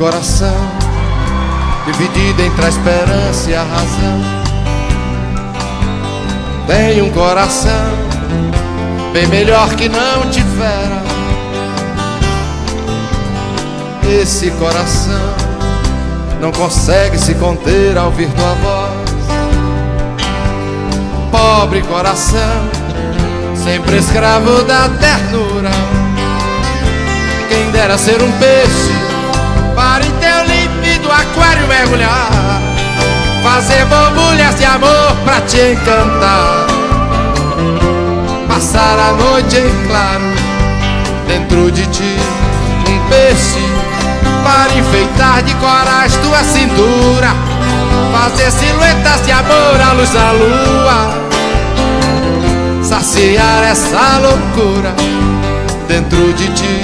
coração, dividido entre a esperança e a razão. Tem um coração bem melhor que não tivera. Esse coração não consegue se conter ao ouvir tua voz. Pobre coração, sempre escravo da ternura. Quem dera ser um peixe para em teu límpido aquário mergulhar, fazer borbulhas de amor pra te encantar, passar a noite em claro dentro de ti. Um peixe para enfeitar de corais tua cintura, fazer silhuetas de amor à luz da lua, saciar essa loucura dentro de ti.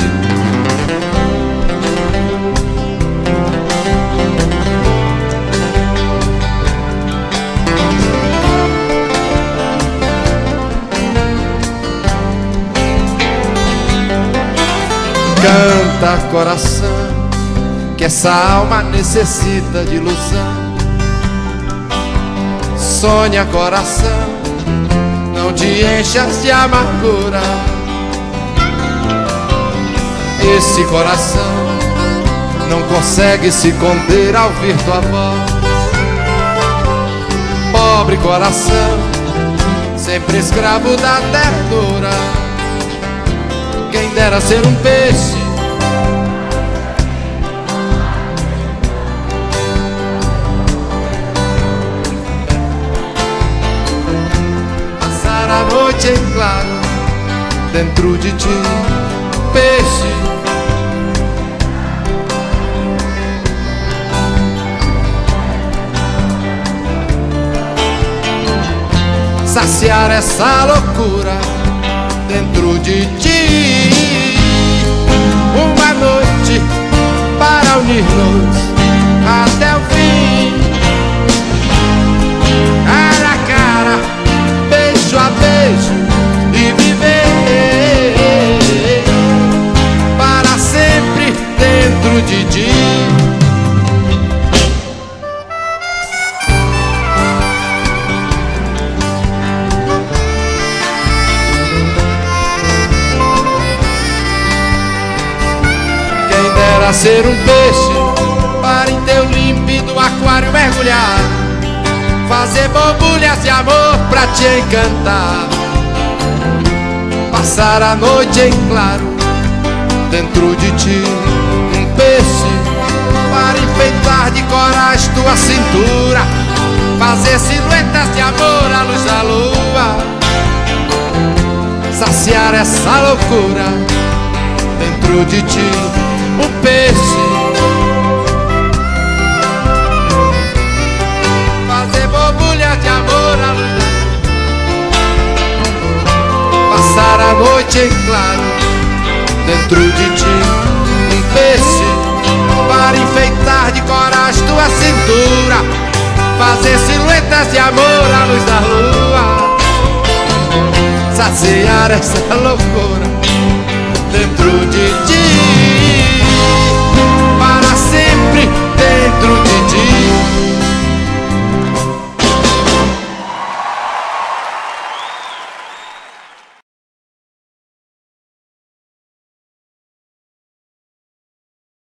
Canta, coração, que essa alma necessita de ilusão. Sonha, coração, não te enchas de amargura. Esse coração não consegue se conter ao ouvir tua voz. Pobre coração, sempre escravo da ternura. Quem dera ser um peixe passar a noite em claro dentro de ti. Peixe saciar essa loucura dentro de ti. Uma noite para unir-nos até o fim, cara a cara, beijo a beijo, e viver para sempre dentro de ti. Ser um peixe para em teu límpido aquário mergulhar, fazer borbulhas de amor pra te encantar, passar a noite em claro dentro de ti. Um peixe para enfeitar de corais tua cintura, fazer silhuetas de amor à luz da lua, saciar essa loucura dentro de ti. Um peixe fazer borbulha de amor à luz, passar a noite em claro dentro de ti. Um peixe para enfeitar de coragem tua cintura, fazer silhuetas de amor à luz da lua, saciar essa loucura dentro de ti.